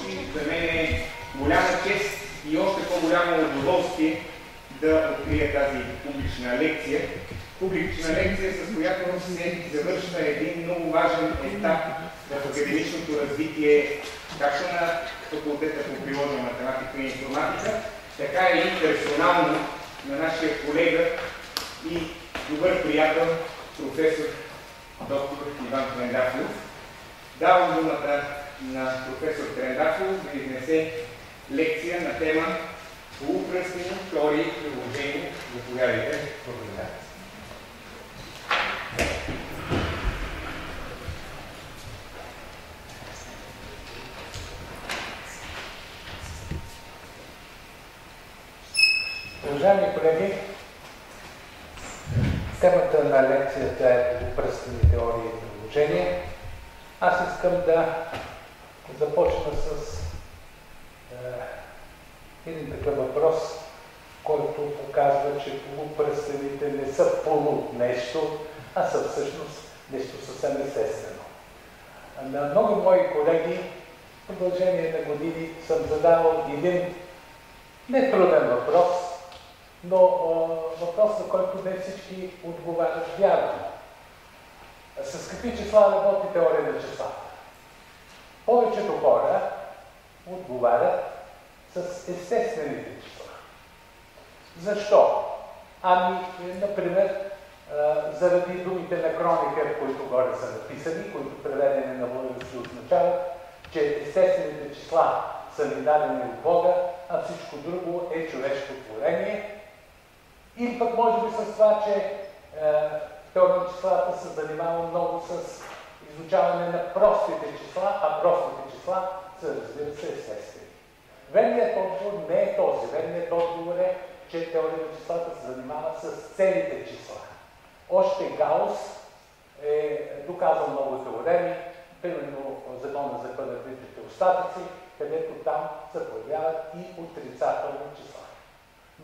гости. За мен е голяма чест и още по-голямо удоволствие да открия тази публична лекция. Публична лекция, с която се завършва един много важен етап в академичното развитие, както на факултета по приложна математика и информатика, така и персонално на нашия колега и добър приятел, професор доктор Иван Трендафилов. Давам думата на професор Трендафилов да изнесе лекция на тема полупръстени теории и приложения. Заповядайте. Благодаря. Уважаеми колеги, темата на лекцията е полупръстени теории и приложения. Аз искам да започна с един такъв въпрос, който показва, че полупръстените не са полу нещо, а са всъщност нещо съвсем естествено. На много мои колеги в продължение на години съм задавал един нетруден въпрос, но въпрос, на който не всички отговарят вярно. С какви числа работи теория на числата? Повечето хора отговарят с естествените числа. Защо? Ами, например, заради думите на Кронекер, които горе са написани, които преведени на български означават, че естествените числа са ни дадени от Бога, а всичко друго е човешко творение. Или пък може би с това, че теория на числата се занимава много с изучаване на простите числа, а простите числа са, разбира се, естествени. Верният отговор не е този. Верният отговор е, че теория на числата се занимава с целите числа. Още Гаус е доказал много теореми, примерно закона за квадратичните остатъци, където там се появяват и отрицателни числа.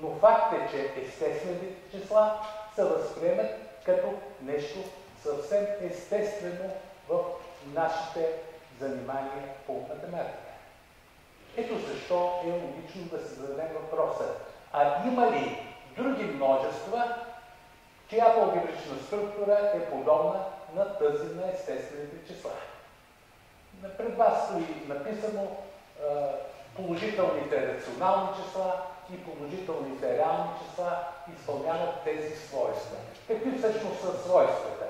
Но факт е, че естествените числа се възприемат като нещо съвсем естествено в нашите занимания по математика. Ето защо е логично да се зададе въпроса: а има ли други множества, чиято алгебрична структура е подобна на тази на естествените числа? Пред вас стои написано положителните рационални числа и положителните реални числа изпълняват тези свойства. Какви всъщност са свойствата?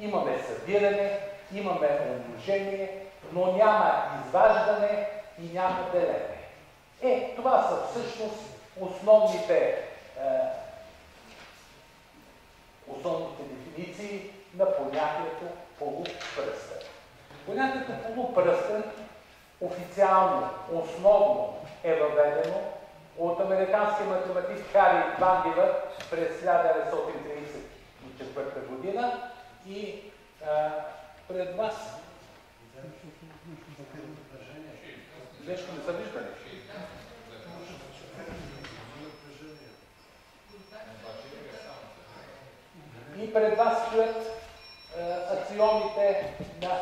Имаме събиране, имаме умножение, но няма изваждане и няма делене. Това са всъщност основните дефиниции на понятието полупръстен. Понятието полупръстен официално, основно е въведено от американския математик Хари Вандивър през 1934 година и пред вас нещо не са виждали. И пред вас стоят аксиомите на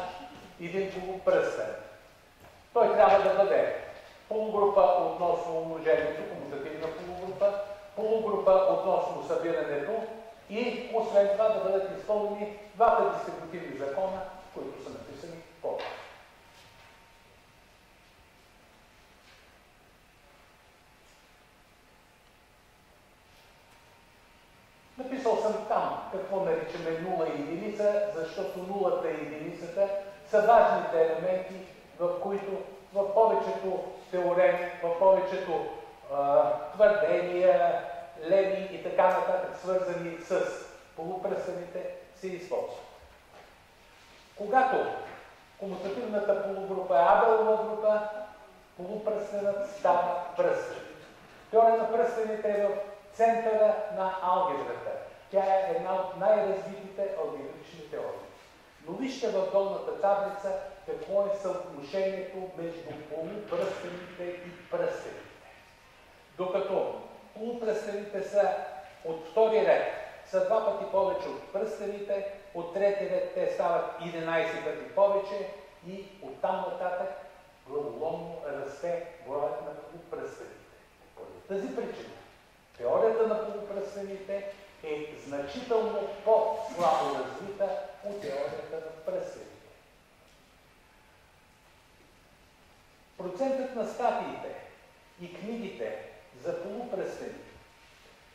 един полупръстен. Той трябва да бъде полугрупа относно умножението, комутативна полугрупа, полугрупа относно събирането и освен това да бъдат изпълнени двата дистрибутивни закона, които са написани по-добре. Написал съм там какво наричаме нула и единица, защото нулата и единицата са важните елементи, в които в повечето теореми, в повечето твърдения, леми и така нататък, свързани с полупръстените, се използват. Когато комутативната полугрупа е Абелова група, полупръстенът става пръстен. Теория на пръстените е в центъра на алгебрата. Тя е една от най-развитите алгебрични теории. Но вижте в долната таблица какво е съотношението между полупръстените и пръстените. Докато полупръстените са от втори ред, са два пъти повече от пръстените, от трети ред те стават 11 пъти повече и оттам нататък главоломно расте броят на полупръстените. Поради тази причина теорията на полупръстените е значително по-слабо развита от теорията на пръстените. Процентът на статиите и книгите за полупръстени,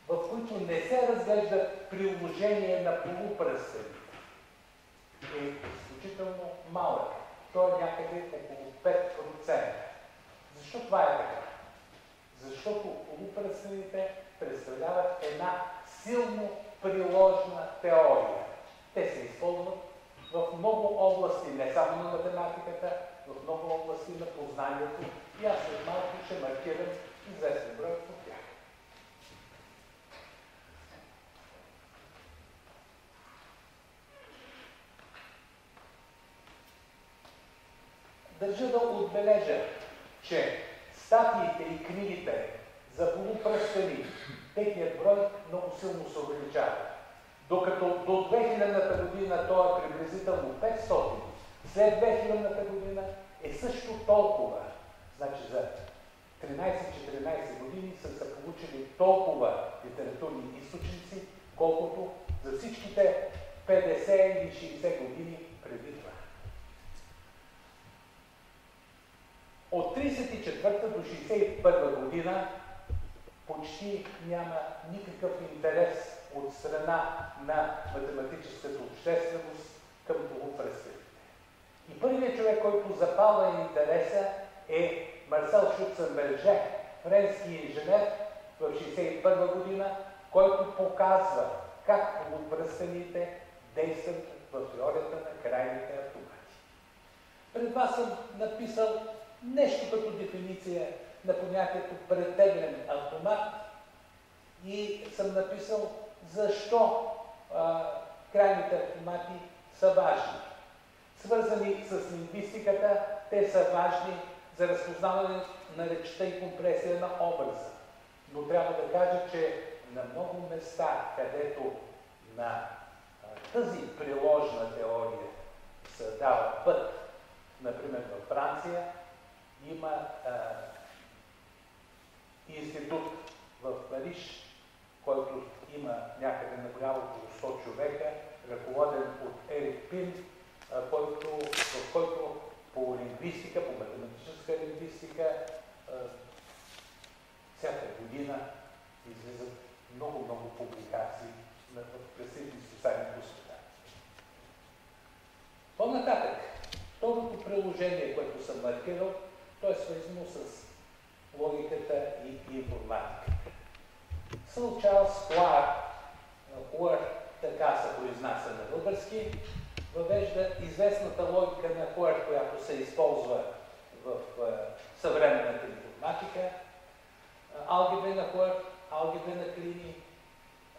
в които не се разглеждат приложение на полупръстените, е изключително малък. Той е някъде около 5%. Защо това е така? Защото полупръстените представляват една силно приложна теория. Те се използват в много области, не само на математиката, в много области на познанието. И аз след малко ще маркирам известен брой от тях. Държа да отбележа, че статиите и книгите за полупръстени, техният брой много силно се увеличава. Докато до 2000-та година той е приблизително 500, след 2000-та година е също толкова. Значи за 13-14 години са се получили толкова литературни източници, колкото за всичките 50 или 60 години преди това. От 1934 до 1961 година почти няма никакъв интерес от страна на математическата общественост към полупръстените. И първият човек, който запалва интереса, е Марсел Шуценберже, френски инженер в 1961 година, който показва как полупръстените действат в теорията на крайните автомати. Пред вас съм написал нещо като дефиниция на понятието претеглен автомат и съм написал защо крайните автомати са важни. Свързани с лингвистиката, те са важни за разпознаване на речта и компресия на образа. Но трябва да кажа, че на много места, където на тази приложна теория се дава път, например във Франция, има институт в Париж, който има някъде набрал около 100 човека, ръководен от Ерик Пин, в който по лингвистика, по математическа лингвистика, всяка година излизат много публикации в престижни списания по света. По-нататък, второто приложение, което съм маркирал, то е свързано с логиката и информатиката. Сър Чарлз Хуър, така се произнася на български, въвежда известната логика на Хуър, която се използва в съвременната информатика, алгебри на Хуър, алгебри на Клини,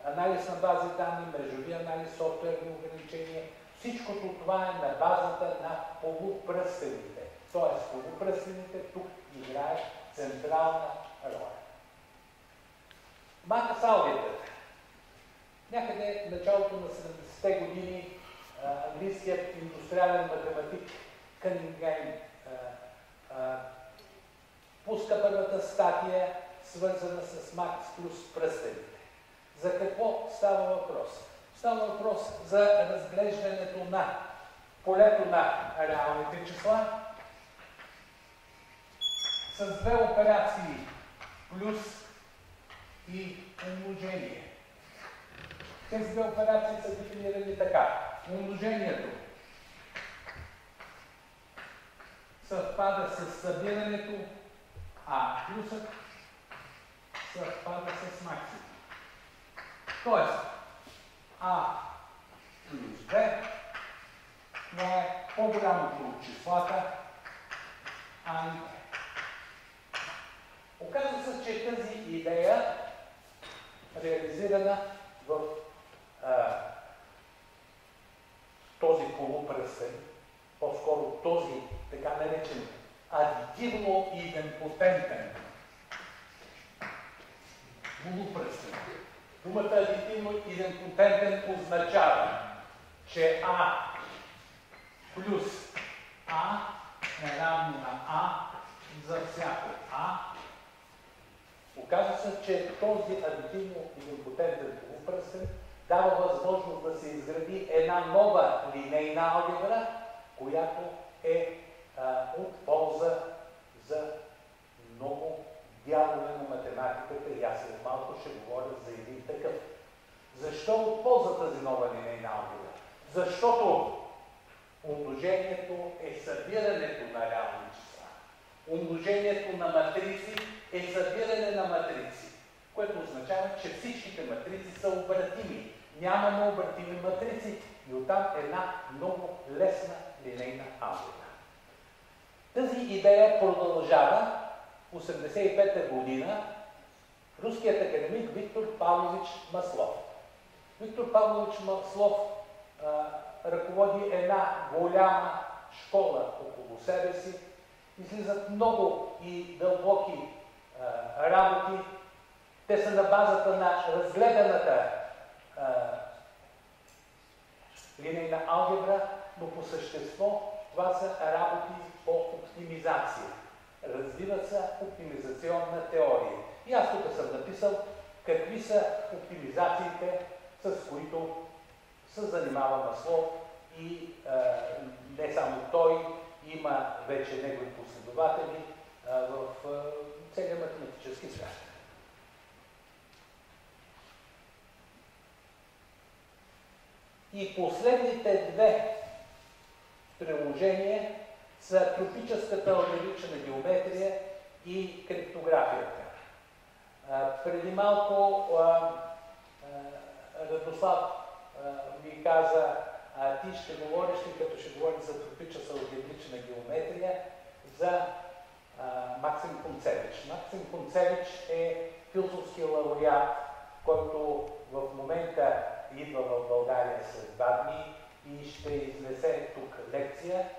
анализ на бази данни, мрежови анализ, софтуерни ограничения. Всичкото това е на базата на полупръстените. Тоест, полупръстените тук играят централна роля. Мака с алгебрата. Някъде в началото на 70-те години английският индустриален математик Кънингем пуска първата статия, свързана с Макс плюс пръстените. За какво става въпрос? Става въпрос за разглеждането на полето на реалните числа с две операции плюс и умножение. Тези две операции са дефинирани така. Умножението съвпада с събирането, а плюсът съвпада с максимум. Тоест, А плюс Б, това е по-голямото от числата А и Б. Оказва се, че тази идея, реализирана в този полупръстен, по-скоро този така наречен адитивно идемпотентен полупръстен. Думата адитивно идемпотентен означава, че А плюс А е равно на А за всяко А. Оказва се, че този адитивно идемпотентен полупръстен дава възможност да се изгради една нова линейна алгебра, която е от полза за много дялове на математиката и аз след малко ще говоря за един такъв. Защо от полза тази нова линейна алгебра? Защото умножението е събирането на реални числа. Умножението на матрици е събиране на матрици, което означава, че всичките матрици са обратими. Няма необратими матрици и оттам една много лесна линейна алгебра. Тази идея продължава в 1985 година руският академик Виктор Павлович Маслов. Виктор Павлович Маслов ръководи една голяма школа около себе си. Излизат много и дълбоки работи. Те са на базата на разгледаната линейна алгебра, но по същество това са работи по оптимизация. Развива се оптимизационна теория. И аз тук съм написал какви са оптимизациите, с които се занимава Маслов и не само той, има вече негови последователи в целия математически свят. И последните две приложения са тропическата алгебрична геометрия и криптографията. Преди малко Радослав ми каза, ти ще говориш ли, като ще говориш за тропическа алгебрична геометрия, за Максим Концевич. Максим Концевич е философски лауреат, който в момента идва в България след 2 дни и ще изнесе тук лекция.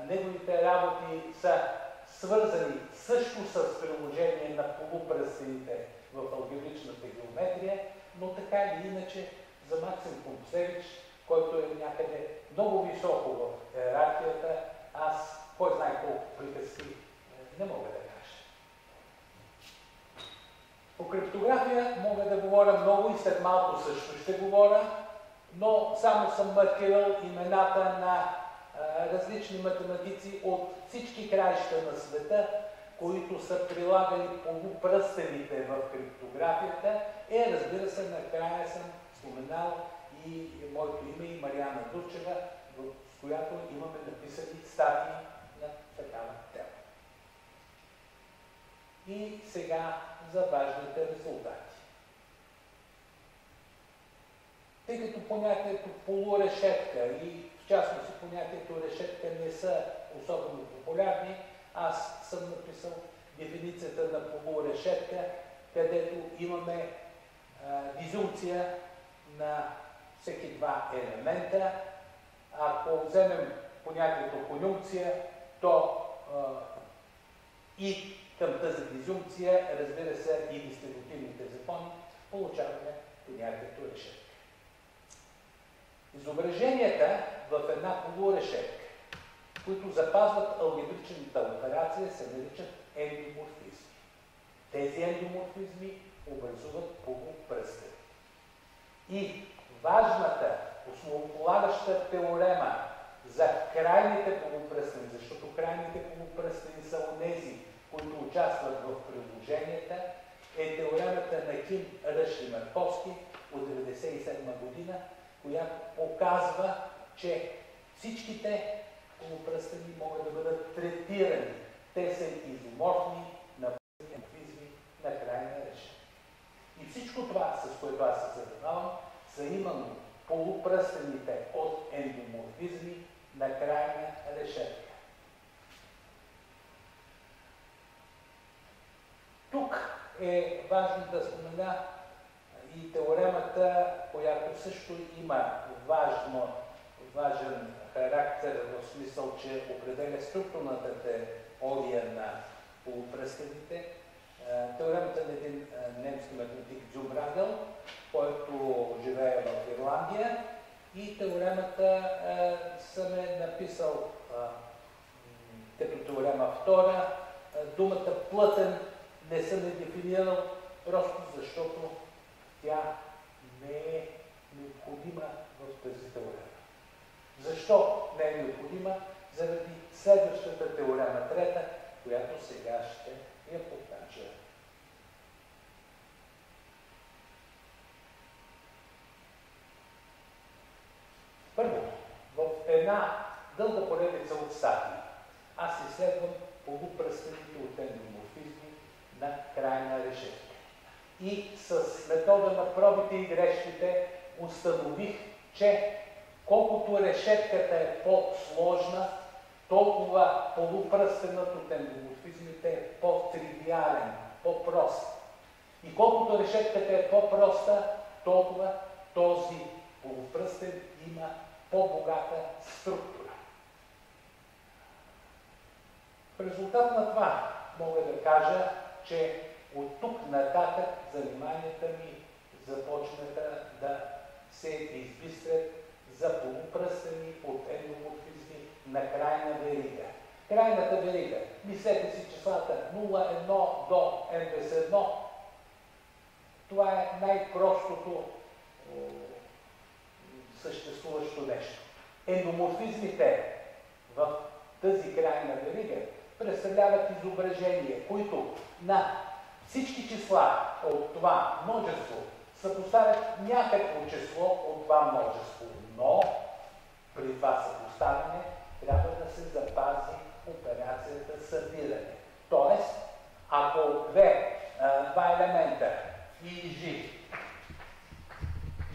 Неговите работи са свързани също с приложение на полупръстените в алгебричната геометрия, но така или иначе за Максим Концевич, който е някъде много високо в иерархията, аз кой знае колко приказки не мога да кажа. По криптография мога да говоря много и след малко също ще говоря, но само съм маркирал имената на различни математици от всички краища на света, които са прилагали полупръстените в криптографията. Разбира се, накрая съм споменал и моето име и Мариана Дучева, с която имаме написани статии на такава тема. И сега за важните резултати. Тъй като понятието полурешетка и в частност понятието решетка не са особено популярни, аз съм написал дефиницията на полурешетка, където имаме дизюнкция на всеки два елемента. Ако вземем понятието конюнкция, то и към тази дизюнкция, разбира се, и дистрибутивните закони, получаваме понятието решетка. Изображенията в една полурешетка, които запазват алгебричната операция, се наричат ендоморфизми. Тези ендоморфизми образуват полупръстени. И важната, основополагаща теорема за крайните полупръстени, защото крайните полупръстени са онези, които участват в приложенията, е теоремата на Ким, Ръш и Марковски от 1997 година, която показва, че всичките полупръстени могат да бъдат третирани. Те са изоморфни на ендоморфизми на крайна решетка. И всичко това, с което аз се занимавам, са именно полупръстените от ендоморфизми на крайна решетка. Тук е важно да спомена и теоремата, която също има важен характер, в смисъл, че определя структурната теория на полупръстените. Теоремата на един немски математик Дзюбрадел, който живее в Ирландия, и теоремата съм написал теорема втора. Думата плътен не съм я дефинирал, просто защото тя не е необходима в тази теорема. Защо не е необходима? Заради следващата теорема трета, която сега ще я покажа. Първо, в една дълга поредица от статии аз изследвам полупръстените от ендоморфизми на крайна решетка. И с метода на пробите и грешките установих, че колкото решетката е по-сложна, толкова полупръстенът от ендоморфизмите е по-тривиален, по-прост. И колкото решетката е по-проста, толкова този полупръстен има по-богата структура. В резултат на това мога да кажа, че от тук нататък заниманията ми започнаха да се избистрят за полупръстени от ендоморфизми на крайна верига. Крайната верига, мислете си числата 0,1 до N+1, това е най-простото съществуващо нещо. Ендоморфизмите в тази крайна верига представляват изображения, които на всички числа от това множество съпоставят някакво число от това множество, но при това съпоставяне трябва да се запази операцията събиране. Тоест, ако два елемента И и Ж,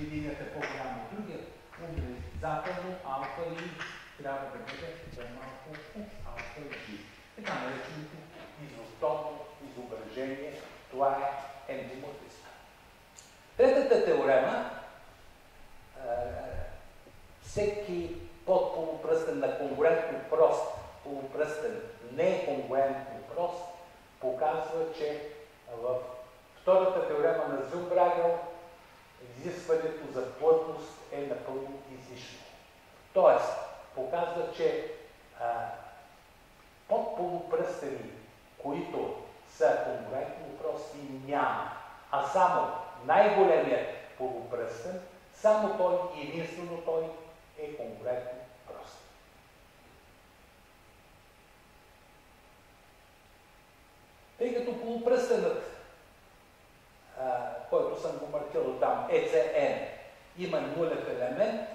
единият е по-голям от другия, обрезателно алфа И трябва да бъде по-малко от алфа Ж. Така нареченото изосторно изображение, това е ендоморфизма. Третата теорема, всеки подполупръстен на конгруентно прост полупръстен не е конгруентно прост, показва, че в втората теорема на Зюлбрагел изискването за плътност е напълно излишно. Тоест, показва, че подполупръстени, които са конгруентно прости, няма, а само най-големият полупръстен, само той и единствено той е конгруентно прост. Тъй като полупръстенът, който съм го маркирал там, ECN, има нулев елемент,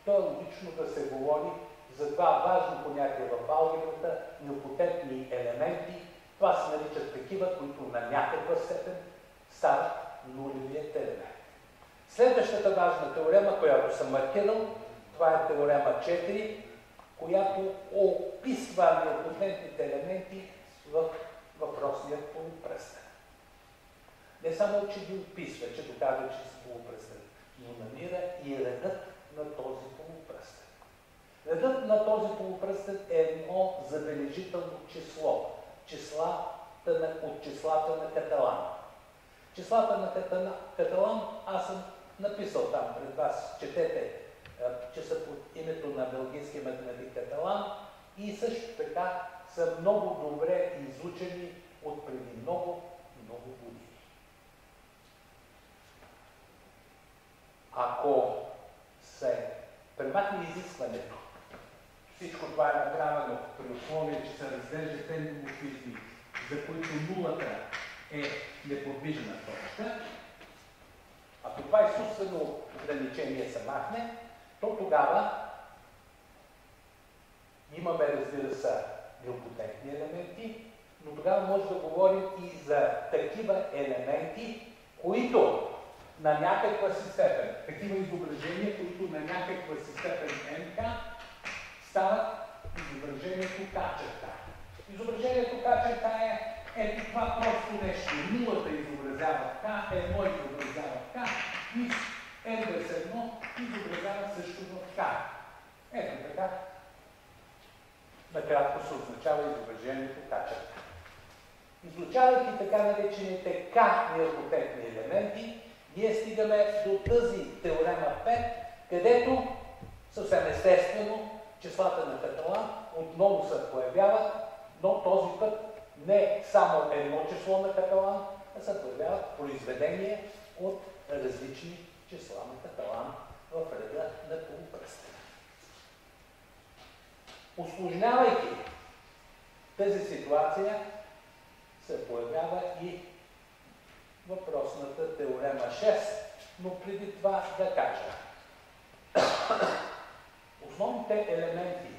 то е логично да се говори за това важно понятие в алгебрата нилпотентни елементи. Това се наричат такива, които на някаква степен стават нулевият елемент. Следващата важна теорема, която съм маркирал, това е теорема 4, която описва нилпотентните елементи в въпросният полупръстен. Не само, че ги описва, че доказва, че са полупръстен, но намира и редът на този полупръстен. Редът на този полупръстен е едно забележително число. От числата на Каталан. Числата на Каталан аз съм написал там пред вас. Четете, че са под името на белгийския математик Каталан и също така са много добре изучени от преди много години. Ако се премахне изискването, всичко това е направено при условие, че се разглеждат ендоморфизми, за които нулата е неподвижна точка, ако това изкуствено ограничение се махне, то тогава имаме, разбира се, нилпотентни елементи, но тогава може да говорим и за такива елементи, които на някаква си степен, такива изображения, които на някаква си степен МК стават изображението К-черта. Изображението К-черта е ето това просто нещо. Нулата изобразява К, едно изобразява К и N+1 изобразява също в К. Ето така. Накратко се означава изображението К-черта. Изучавайки така наречените К-нилпотентни елементи, ние стигаме до тази теорема 5, където съвсем естествено числата на Каталан отново се появяват, но този път не само едно число на Каталан, а се появяват произведения от различни числа на Каталан в реда на полупръстена. Усложнявайки тази ситуация, се появява и въпросната теорема 6, но преди това да кажа. Основните елементи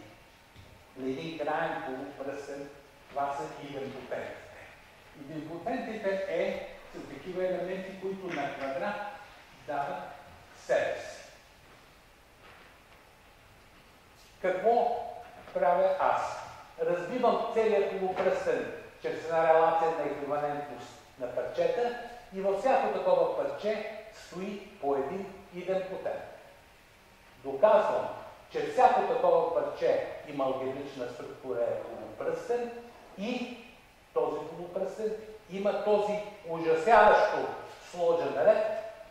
на един краен полупръстен, това са идемпотентите. Идемпотентите са такива елементи, които на квадрат дават себе си. Какво правя аз? Разбивам целият полупръстен чрез една релация на еквивалентност на парчета и във всяко такова парче стои по един идемпотент. Доказвам, че всяко такова парче има алгебрична структура е полупръстен и този полупръстен има този ужасяващо сложен ред,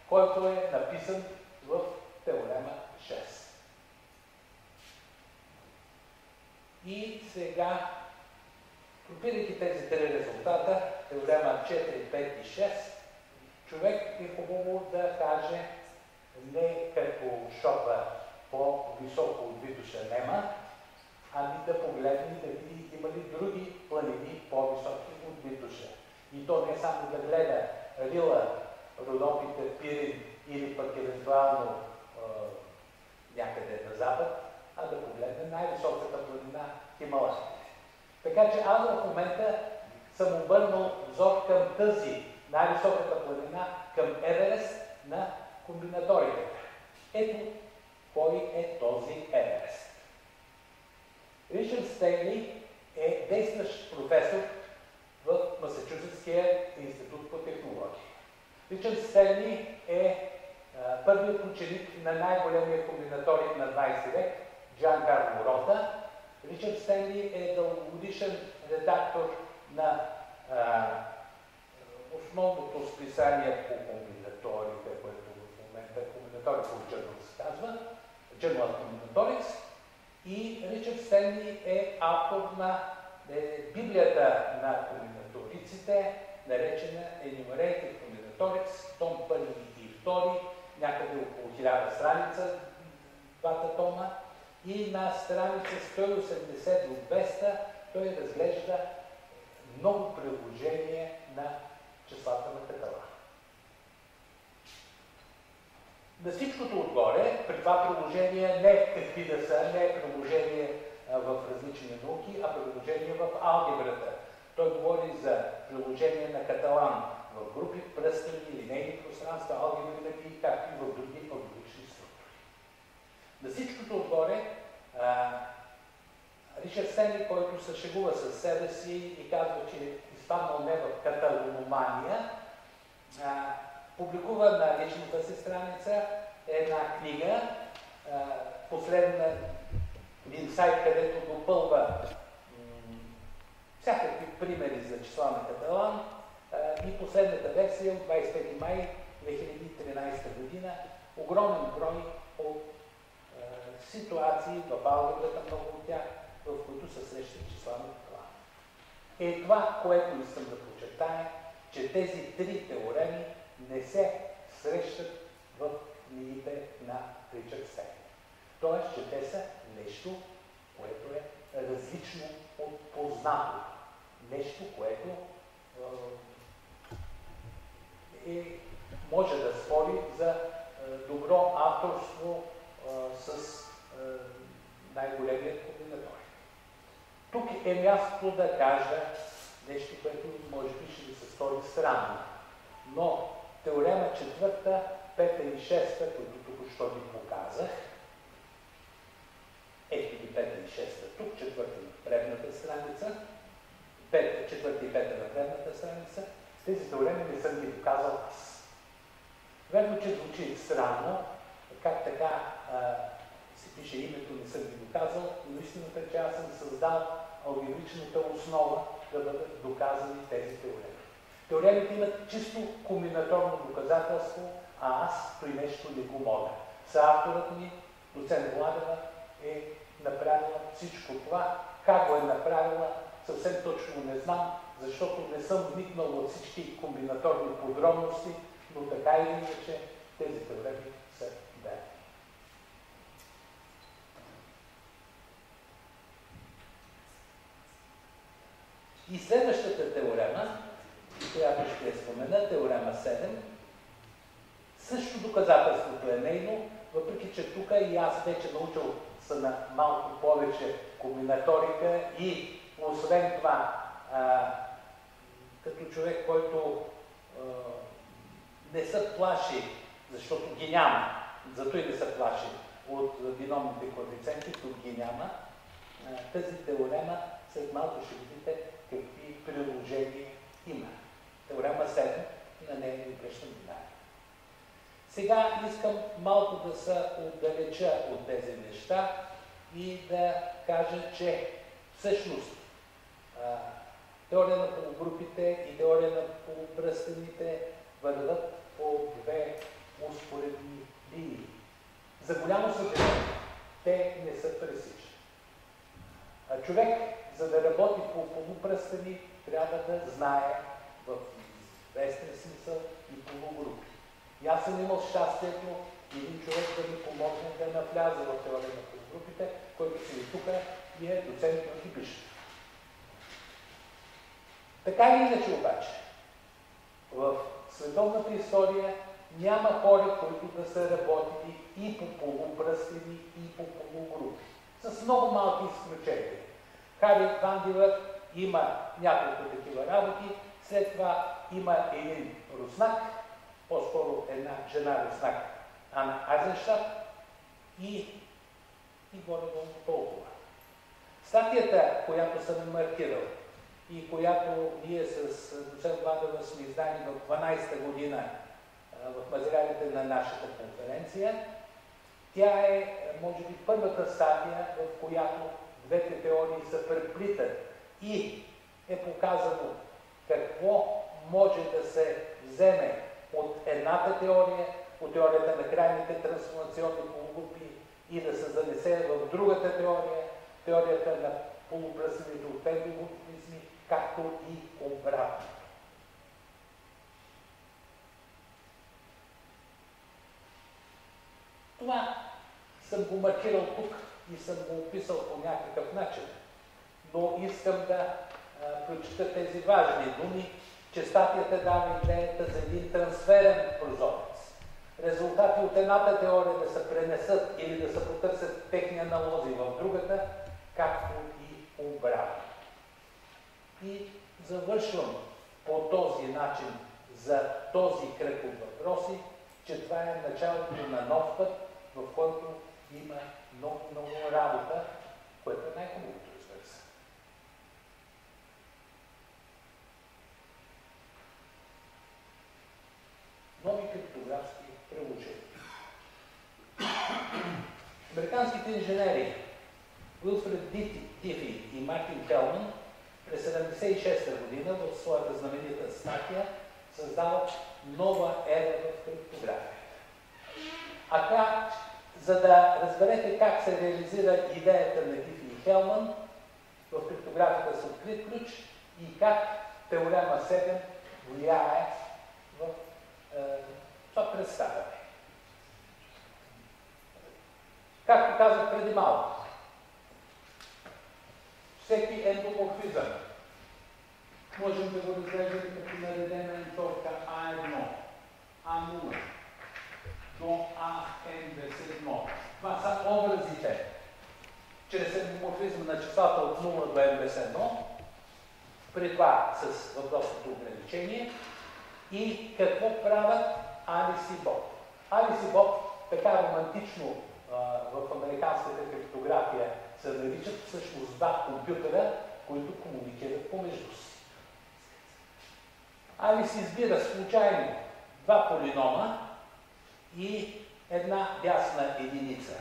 който е написан в теорема 6. И сега, групирайки тези три резултата, теорема 4, 5 и 6, човек е хубаво да каже не като Шопа по-високо от Витоша нема, ами да погледне да види има ли други планини по-високи от Витоша. И то не само да гледа Рила, Родопите, Пирин или пък евентуално някъде на запад, а да погледне най-високата планина Хималаите. Така че аз в момента съм обърнал взор към тази най-високата планина, към Еверест на комбинаториката. Ето кой е този Еверест. Ричард Стенли е действащ професор в Масачузетския институт по технология. Ричард Стенли е първият ученик на най-големия комбинаторик на 20 век, Джан Карло Рота. Ричард Стенли е дългогодишен редактор на основното списание по комбинаторика, което в момента е комбинаторика от Journal се казва, Journal of Combinatorics. И Ричард Стенли е автор на Библията на комбинаториците, наречена Enumerated Combinatorics, том 1 и 2, някъде около 1000 страница, двата тома. И на страница 180 до 200 той разглежда много приложения на числата на Каталан. На всичкото отгоре, при това приложение не какви да са, не е приложение в различни науки, а приложение в алгебрата. Той говори за приложение на Каталан в групи, пръстени, линейни пространства, алгебри, както и в други алгебрични структури. На всичкото отгоре, Ричард Стенли, който се шегува със себе си и казва, че е изпаднал не в каталономания, публикува на личната си страница една книга, последна един сайт, където допълва всякакви примери за числа на Каталан и последната версия от 25 май 2013 година, огромен брой от ситуации в алгебрата, много от тях, в които се срещат числа на Каталан. Е това, което искам да подчертая, че тези три теореми не се срещат в книгите на Ричард Стенли. Тоест, че те са нещо, което е различно от познато. Нещо, което може да спори за добро авторство с най-големият комбинаторик. Тук е мястото да кажа нещо, което може би ще ви се стори странно. Но теорема 4, 5 и 6, които току-що ви показах, ето ги 5 и 6 тук, 4 на предната страница, 4 и 5 на предната страница, тези теореми не съм ги доказал аз. Верно, че звучи странно, как така се пише името, не съм ги доказал, но истината е, че аз съм създал алгебричната основа да бъдат доказани тези теореми. Теоремите имат чисто комбинаторно доказателство, а аз той нещо не го мога. Съавторът ми, доцент Владева, е направила всичко това. Как го е направила, съвсем точно не знам, защото не съм вникнал във всички комбинаторни подробности, но така или иначе тези теореми са верни. И следващата теорема, която ще я спомена, теорема 7, също доказателството е нейно, въпреки че тук и аз вече научил са на малко повече комбинаторика и освен това, като човек, който не се плаши, защото ги няма, зато и не се плаши от биномните коефициенти, тук ги няма, тази теорема след малко ще видите какви приложения има. Теорема 7, на нея не обръщам внимание. Сега искам малко да се отдалеча от тези неща и да кажа, че всъщност теория на полугрупите и теория на полупръстените върват по две успоредни линии. За голямо съжаление, те не са пресичани. Човек, за да работи по полупръстени, трябва да знае в известен смисъл и полугрупи. И аз съм имал щастието един човек да ми помогне да навляза в теория на полугрупите, който си тук и е доцент на Гибишев. Така или иначе обаче, в световната история няма хора, които да са работили и по полупръстени, и по полугрупи. С много малки изключения. Хари Ван Дилър има няколко такива работи, след това има един руснак, по-скоро една жена руснак, Ана Айзенштадт и горе-долу толкова. Статията, която съм маркирал и която ние с доцент Владова сме издали в 12-та година в материалите на нашата конференция, тя е, може би, първата статия, в която двете теории се преплитат и е показано какво може да се вземе от едната теория, от теорията на крайните трансформационни полугрупи и да се занесе в другата теория, теорията на полупръстените от пендулумизми, както и обратно. Това съм го маркирал тук и съм го описал по някакъв начин, но искам да прочита тези важни думи, че статията дава идеята за един трансферен прозорец. Резултати от едната теория да се пренесат или да се потърсят техни аналози в другата, както и обратно. И завършвам по този начин за този кръг от въпроси, че това е началото на нов път, в който има много работа, което е най-хубавото, разбира се. Нови криптографски приложения. Американските инженери Уилфред Дифи и Мартин Хелман през 1976 година в своята знаменита статия създават нова ера в криптографията. За да разберете как се реализира идеята на Дифи и Хелман в криптографията с открит ключ и как теорема 7 влияе в това представяне. Както казах преди малко, всеки ендоморфизъм можем да го разглеждаме като наредена енторка А1, А0 до АН-1. Това са образите чрез ендоморфизма на числата от 0 до N-1, при това с въпросното ограничение. И какво правят Алис и Боб? Алис и Боб така романтично в американската криптография се наричат всъщност два компютъра, които комуникират помежду си. Алис избира случайно два полинома и една дясна единица.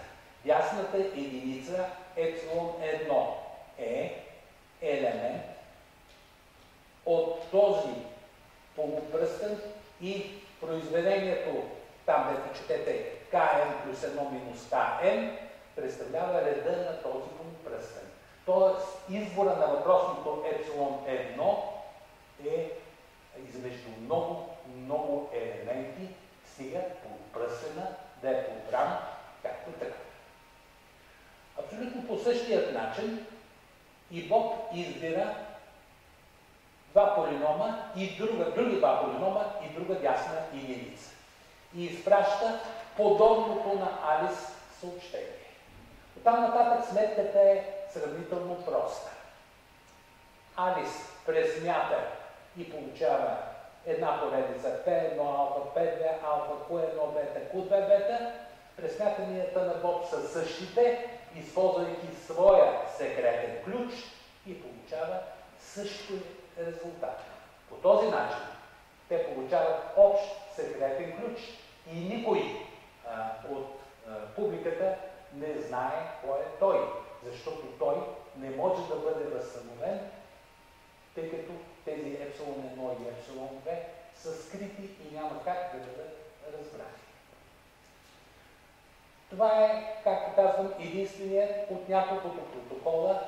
Дясната единица ε1 е елемент от този полупръстен и произведението, там дето четете kn плюс 1 минус kn, представлява реда на този полупръстен. Тоест избора на въпросното избира два полинома и други два полинома и друга дясна единица. И изпраща подобното на Алис съобщение. Оттам нататък сметката е сравнително проста. Алис пресмята и получава една поредица P1 алфа, P2 алфа, Q1 бета, Q2 бета. Пресмятанията на Боб са същите, използвайки своя секретен ключ и получава същия резултат. По този начин те получават общ секретен ключ и никой от публиката не знае кой е той, защото той не може да бъде възстановен, тъй като тези ε1 и ε2 са скрити и няма как да бъдат разбрани. Това е, както казвам, единственият от няколкото протокола,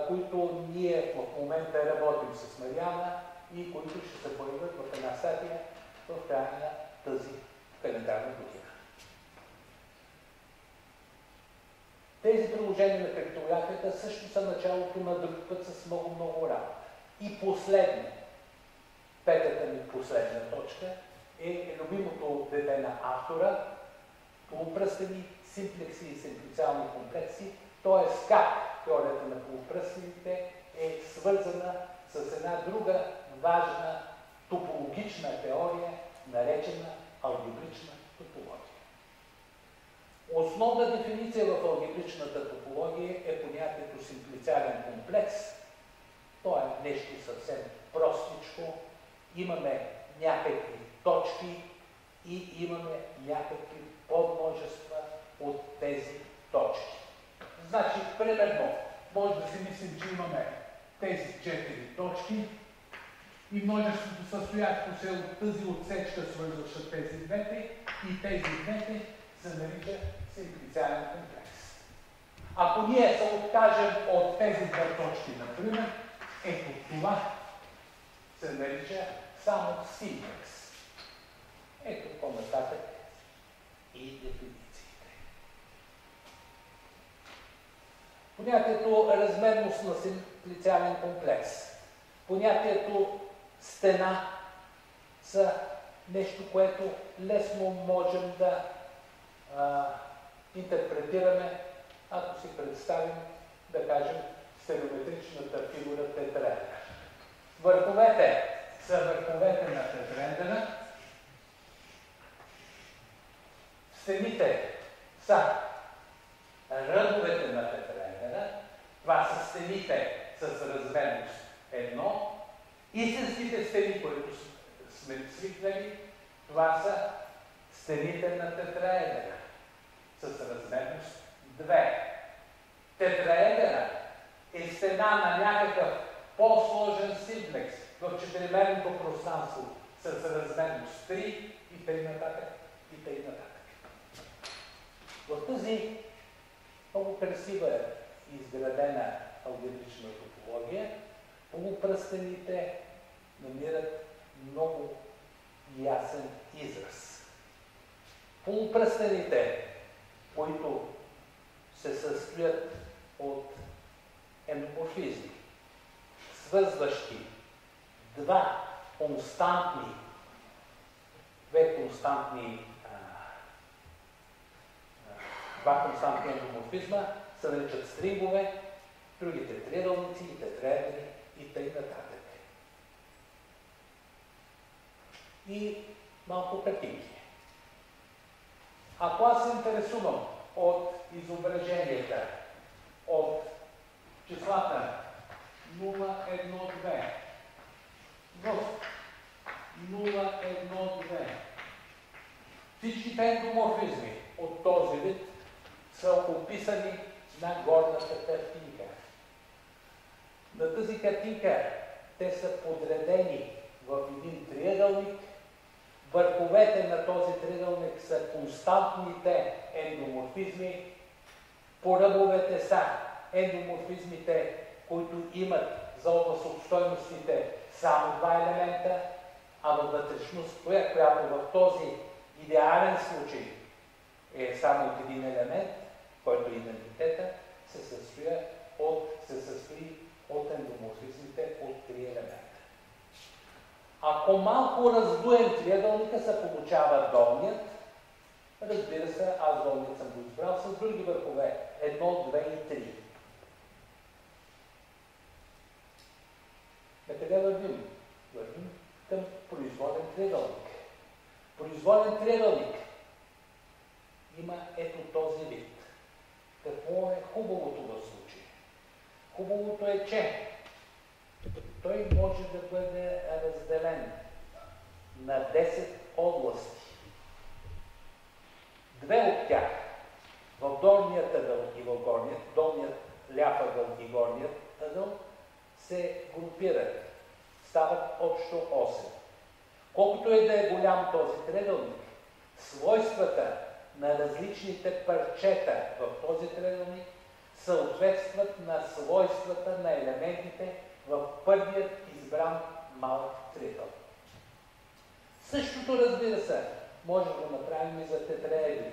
които ние в момента работим с Мариана и които ще се появят в една статия в края на тази календарна година. Тези приложения на криптографията също са началото на друг път с много работа. И последно, петата ми последна точка, е любимото дете на автора, полупръстени симплекси и симплициални комплекси, т.е. как теорията на полупръстените е свързана с една друга важна топологична теория, наречена алгебрична топология. Основна дефиниция в алгебричната топология е понятието симплициален комплекс. То е нещо съвсем простичко. Имаме някакви точки и имаме някакви подмножества от тези точки. Значи, примерно, може да си мислим, че имаме тези 4 точки и множеството състоящо се от тази отсечка, свързваща тези двете, и тези двете се нарича симплициален комплекс. Ако ние се откажем от тези две точки, например, ето това се нарича само симплекс. Ето по-нататък и дефинициите. Понятието размерност на симплициален комплекс, понятието стена са нещо, което лесно можем да интерпретираме, ако си представим, да кажем, стереометричната фигура тетраедър. Върховете са върховете на тетраедъра, стените са ръбовете на тетраедъра, това са стените с размерност 1, истинските стени, които сме свикнали, това са стените на тетраедъра с размерност 2. Тетраедъра е стена на някакъв по-сложен симплекс в четиримерното пространство с размерност 3 и тъй нататък, и тъй нататък. В тази много красива изградена алгебрична топология полупръстените намират много ясен израз. Полупръстените, които се състоят от ендоморфизми, свързващи два константни ендоморфизма, се наричат стрингове, другите триъгълници и тетраедри и тъй нататък. И малко картинки. Ако аз се интересувам от изображенията, от числата 0, 1, 2, в 0, 1, 2, всичките ендоморфизми от този вид са описани на горната картинка. На тази картинка те са подредени в един триъгълник. Върховете на този триъгълник са константните ендоморфизми. По ръбовете са ендоморфизмите, които имат за област от стойностите само два елемента, а във вътрешност, която в този идеален случай е само от един елемент, който е идентитета, се състоя от се състои от ендоморфизмите от три елемента. Ако малко раздуем триъгълника, се получава долният. Разбира се, аз долният съм го избрал с други върхове. 1, 2 и 3. На къде вървим? Вървим към произволен триъгълник. Произволен триъгълник има ето този вид. Какво е хубавото в случая? Хубавото е, че той може да бъде разделен на 10 области. Две от тях в долният ъгъл и в горният, долният ляв ъгъл и горният ъгъл се групират. Стават общо 8. Колкото е да е голям този триъгълник, свойствата на различните парчета в този триъгълник съответстват на свойствата на елементите в първият избран малък триъгълник. Същото, разбира се, може да го направим и за тетраедри.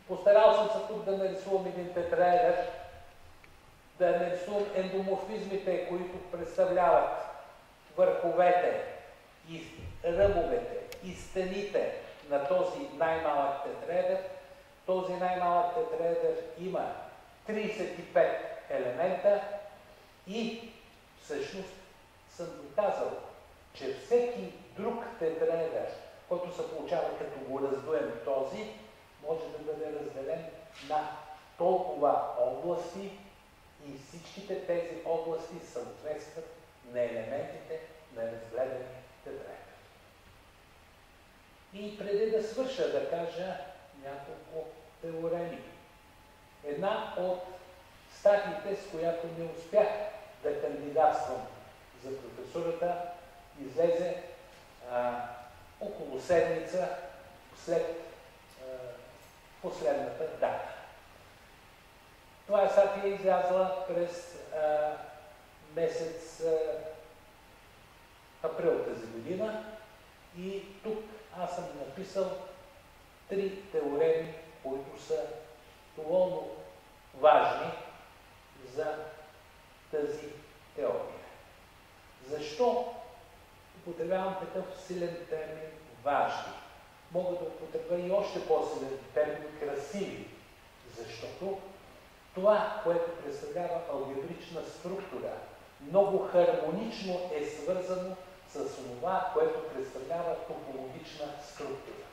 Постарал съм се тук да нарисувам един тетраедър, да нарисувам ендоморфизмите, които представляват върховете и ръбовете и стените на този най-малък тетраедър. Този най-малък тетраедър има 35 елемента и всъщност съм доказал, че всеки друг тетраедър, който се получава като го раздуем този, може да бъде разделен на толкова области и всичките тези области съответстват на елементите на разгледания тетраедър. И преди да свърша, да кажа няколко теореми. Една от статиите, с която не успях да кандидатствам за професурата, излезе около седмица след последната дата. Това е статия излязла през месец април тази година и тук аз съм написал 3 теореми, които са доволно важни за тази теория. Защо употребявам такъв силен термин важни? Мога да употребя и още по-силен термин красиви, защото това, което представлява алгебрична структура, много хармонично е свързано с това, което представлява топологична структура.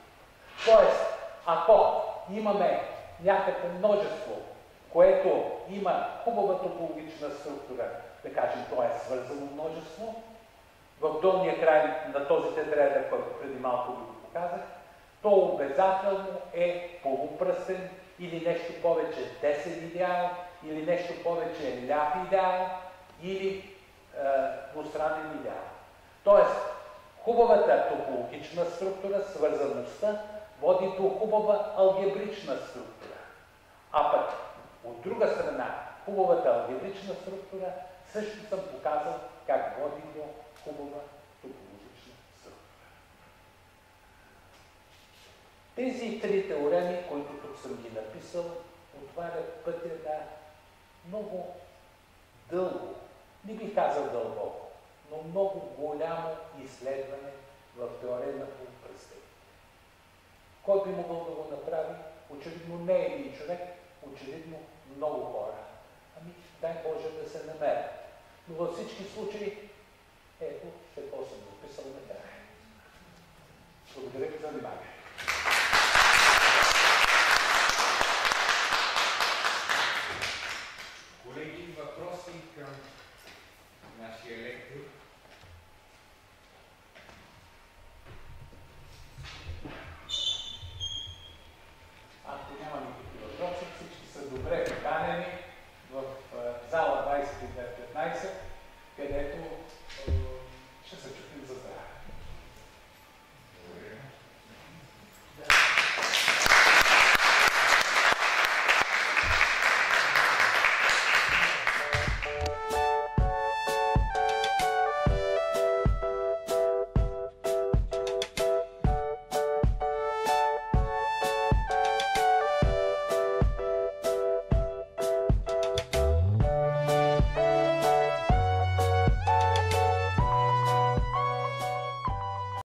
Тоест, ако имаме някакво множество, което има хубава топологична структура, да кажем, това е свързано множество, в долния край на този тетраедър, който преди малко ви го показах, то обязателно е полупръстен или нещо повече десен идеал, или нещо повече ляв идеал, или двустранен идеал. Тоест, хубавата топологична структура, свързаността, води до хубава алгебрична структура. А пък, от друга страна, хубавата алгебрична структура също съм показал как води до хубава топологична структура. Тези 3 теореми, които тук съм ги написал, отварят пътя на много дълго, не бих казал дълбоко, но много голямо изследване в теория на полупръстените. Кой би могъл да го направи? Очевидно не е един човек, очевидно много хора. Ами, дай Боже да се намерят. Но във всички случаи, ето, какво съм написал накрая. Благодаря ви за внимание.